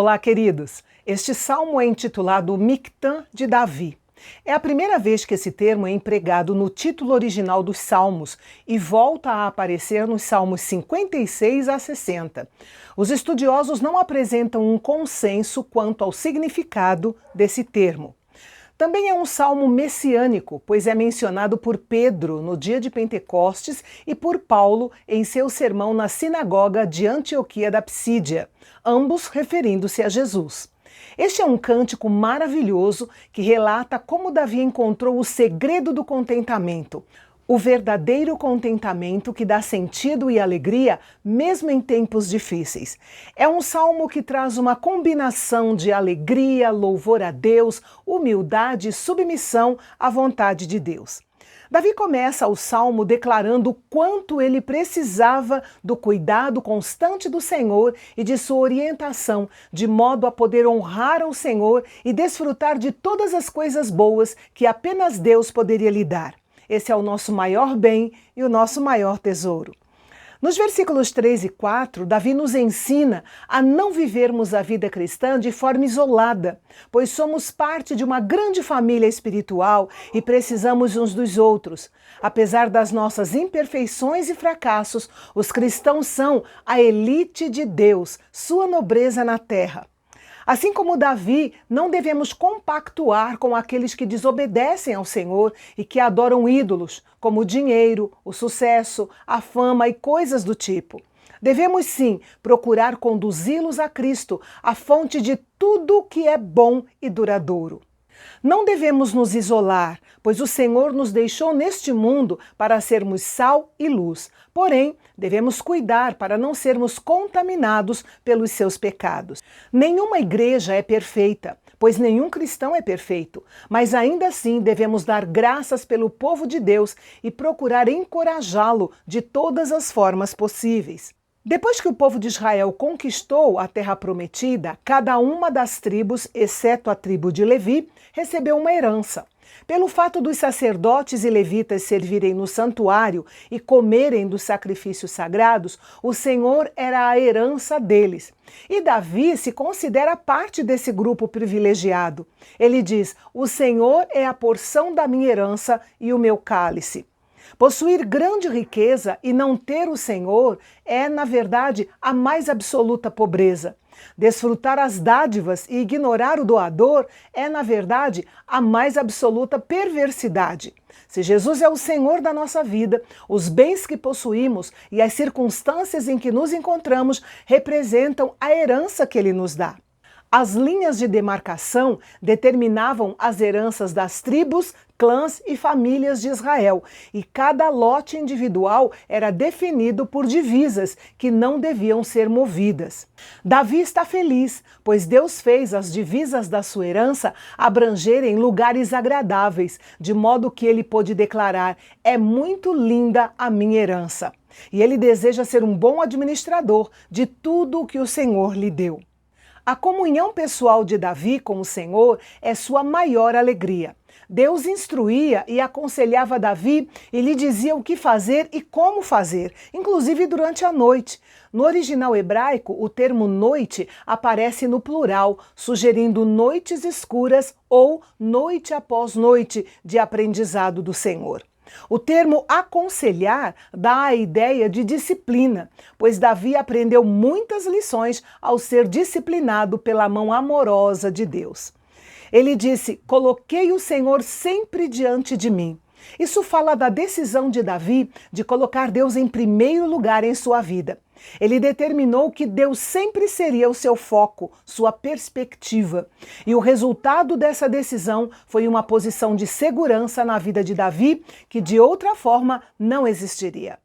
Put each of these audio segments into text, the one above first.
Olá, queridos! Este salmo é intitulado Mictã de Davi. É a primeira vez que esse termo é empregado no título original dos Salmos e volta a aparecer nos Salmos 56 a 60. Os estudiosos não apresentam um consenso quanto ao significado desse termo. Também é um salmo messiânico, pois é mencionado por Pedro no dia de Pentecostes e por Paulo em seu sermão na sinagoga de Antioquia da Psídia, ambos referindo-se a Jesus. Este é um cântico maravilhoso que relata como Davi encontrou o segredo do contentamento, o verdadeiro contentamento que dá sentido e alegria mesmo em tempos difíceis. É um salmo que traz uma combinação de alegria, louvor a Deus, humildade e submissão à vontade de Deus. Davi começa o salmo declarando o quanto ele precisava do cuidado constante do Senhor e de sua orientação, de modo a poder honrar ao Senhor e desfrutar de todas as coisas boas que apenas Deus poderia lhe dar. Esse é o nosso maior bem e o nosso maior tesouro. Nos versículos 3 e 4, Davi nos ensina a não vivermos a vida cristã de forma isolada, pois somos parte de uma grande família espiritual e precisamos uns dos outros. Apesar das nossas imperfeições e fracassos, os cristãos são a elite de Deus, sua nobreza na terra. Assim como Davi, não devemos compactuar com aqueles que desobedecem ao Senhor e que adoram ídolos, como o dinheiro, o sucesso, a fama e coisas do tipo. Devemos sim procurar conduzi-los a Cristo, a fonte de tudo que é bom e duradouro. Não devemos nos isolar, pois o Senhor nos deixou neste mundo para sermos sal e luz. Porém, devemos cuidar para não sermos contaminados pelos seus pecados. Nenhuma igreja é perfeita, pois nenhum cristão é perfeito, mas ainda assim devemos dar graças pelo povo de Deus e procurar encorajá-lo de todas as formas possíveis. Depois que o povo de Israel conquistou a terra prometida, cada uma das tribos, exceto a tribo de Levi, recebeu uma herança. Pelo fato dos sacerdotes e levitas servirem no santuário e comerem dos sacrifícios sagrados, o Senhor era a herança deles. E Davi se considera parte desse grupo privilegiado. Ele diz: "O Senhor é a porção da minha herança e o meu cálice." Possuir grande riqueza e não ter o Senhor é, na verdade, a mais absoluta pobreza. Desfrutar as dádivas e ignorar o doador é, na verdade, a mais absoluta perversidade. Se Jesus é o Senhor da nossa vida, os bens que possuímos e as circunstâncias em que nos encontramos representam a herança que Ele nos dá. As linhas de demarcação determinavam as heranças das tribos, clãs e famílias de Israel, e cada lote individual era definido por divisas que não deviam ser movidas. Davi está feliz, pois Deus fez as divisas da sua herança abrangerem lugares agradáveis, de modo que ele pôde declarar: "É muito linda a minha herança." E ele deseja ser um bom administrador de tudo o que o Senhor lhe deu. A comunhão pessoal de Davi com o Senhor é sua maior alegria. Deus instruía e aconselhava Davi e lhe dizia o que fazer e como fazer, inclusive durante a noite. No original hebraico, o termo noite aparece no plural, sugerindo noites escuras ou noite após noite de aprendizado do Senhor. O termo aconselhar dá a ideia de disciplina, pois Davi aprendeu muitas lições ao ser disciplinado pela mão amorosa de Deus. Ele disse: "Coloquei o Senhor sempre diante de mim." Isso fala da decisão de Davi de colocar Deus em primeiro lugar em sua vida. Ele determinou que Deus sempre seria o seu foco, sua perspectiva. E o resultado dessa decisão foi uma posição de segurança na vida de Davi que de outra forma não existiria.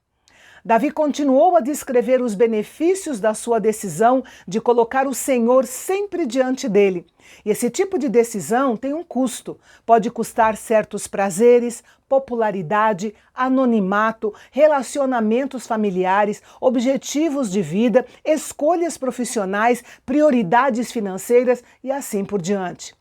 Davi continuou a descrever os benefícios da sua decisão de colocar o Senhor sempre diante dele. E esse tipo de decisão tem um custo. Pode custar certos prazeres, popularidade, anonimato, relacionamentos familiares, objetivos de vida, escolhas profissionais, prioridades financeiras e assim por diante.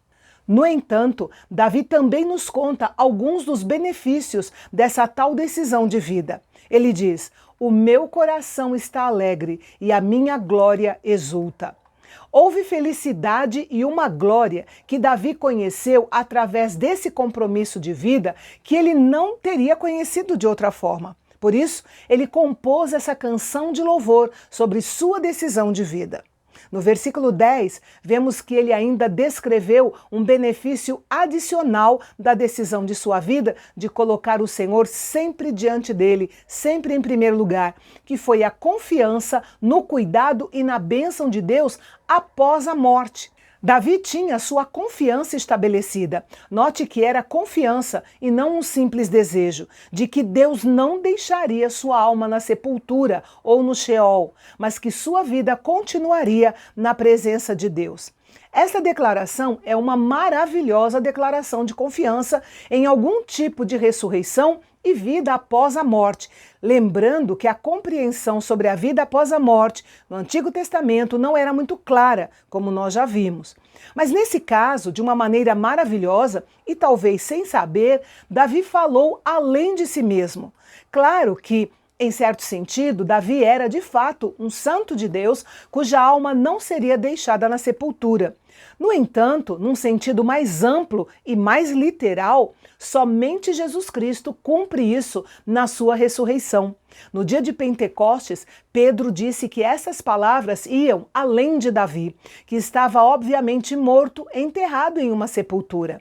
No entanto, Davi também nos conta alguns dos benefícios dessa tal decisão de vida. Ele diz: "O meu coração está alegre e a minha glória exulta." Houve felicidade e uma glória que Davi conheceu através desse compromisso de vida que ele não teria conhecido de outra forma. Por isso, ele compôs essa canção de louvor sobre sua decisão de vida. No versículo 10, vemos que ele ainda descreveu um benefício adicional da decisão de sua vida de colocar o Senhor sempre diante dele, sempre em primeiro lugar, que foi a confiança no cuidado e na bênção de Deus após a morte. Davi tinha sua confiança estabelecida. Note que era confiança e não um simples desejo de que Deus não deixaria sua alma na sepultura ou no Sheol, mas que sua vida continuaria na presença de Deus. Esta declaração é uma maravilhosa declaração de confiança em algum tipo de ressurreição e vida após a morte. Lembrando que a compreensão sobre a vida após a morte no Antigo Testamento não era muito clara, como nós já vimos. Mas nesse caso, de uma maneira maravilhosa e talvez sem saber, Davi falou além de si mesmo. Claro que, em certo sentido, Davi era de fato um santo de Deus cuja alma não seria deixada na sepultura. No entanto, num sentido mais amplo e mais literal, somente Jesus Cristo cumpre isso na sua ressurreição. No dia de Pentecostes, Pedro disse que essas palavras iam além de Davi, que estava obviamente morto, enterrado em uma sepultura.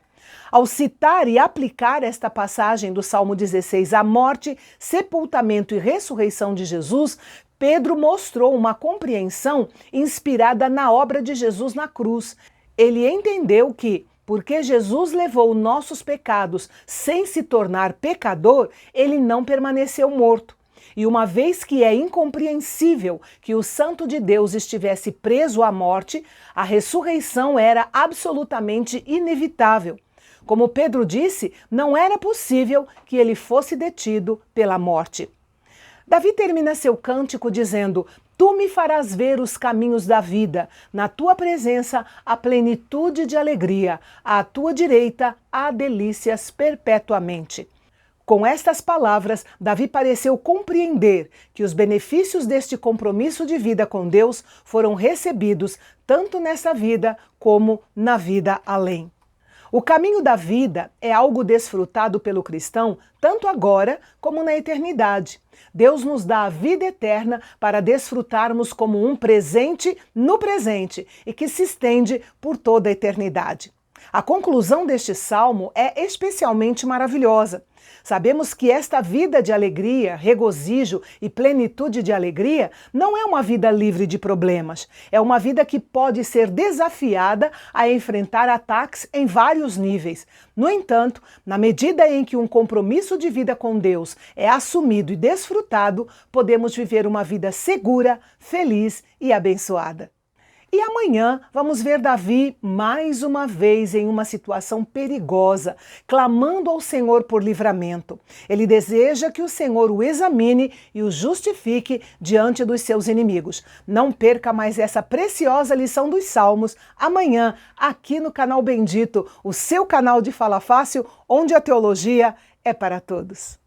Ao citar e aplicar esta passagem do Salmo 16 à morte, sepultamento e ressurreição de Jesus, Pedro mostrou uma compreensão inspirada na obra de Jesus na cruz. Ele entendeu que, porque Jesus levou nossos pecados sem se tornar pecador, ele não permaneceu morto. E uma vez que é incompreensível que o Santo de Deus estivesse preso à morte, a ressurreição era absolutamente inevitável. Como Pedro disse, não era possível que ele fosse detido pela morte. Davi termina seu cântico dizendo: Tu me farás ver os caminhos da vida, na tua presença há plenitude de alegria, à tua direita há delícias perpetuamente. Com estas palavras, Davi pareceu compreender que os benefícios deste compromisso de vida com Deus foram recebidos tanto nessa vida como na vida além. O caminho da vida é algo desfrutado pelo cristão tanto agora como na eternidade. Deus nos dá a vida eterna para desfrutarmos como um presente no presente e que se estende por toda a eternidade. A conclusão deste salmo é especialmente maravilhosa. Sabemos que esta vida de alegria, regozijo e plenitude de alegria não é uma vida livre de problemas. É uma vida que pode ser desafiada a enfrentar ataques em vários níveis. No entanto, na medida em que um compromisso de vida com Deus é assumido e desfrutado, podemos viver uma vida segura, feliz e abençoada. E amanhã vamos ver Davi mais uma vez em uma situação perigosa, clamando ao Senhor por livramento. Ele deseja que o Senhor o examine e o justifique diante dos seus inimigos. Não perca mais essa preciosa lição dos Salmos amanhã, aqui no Canal Bendito, o seu canal de Fala Fácil, onde a teologia é para todos.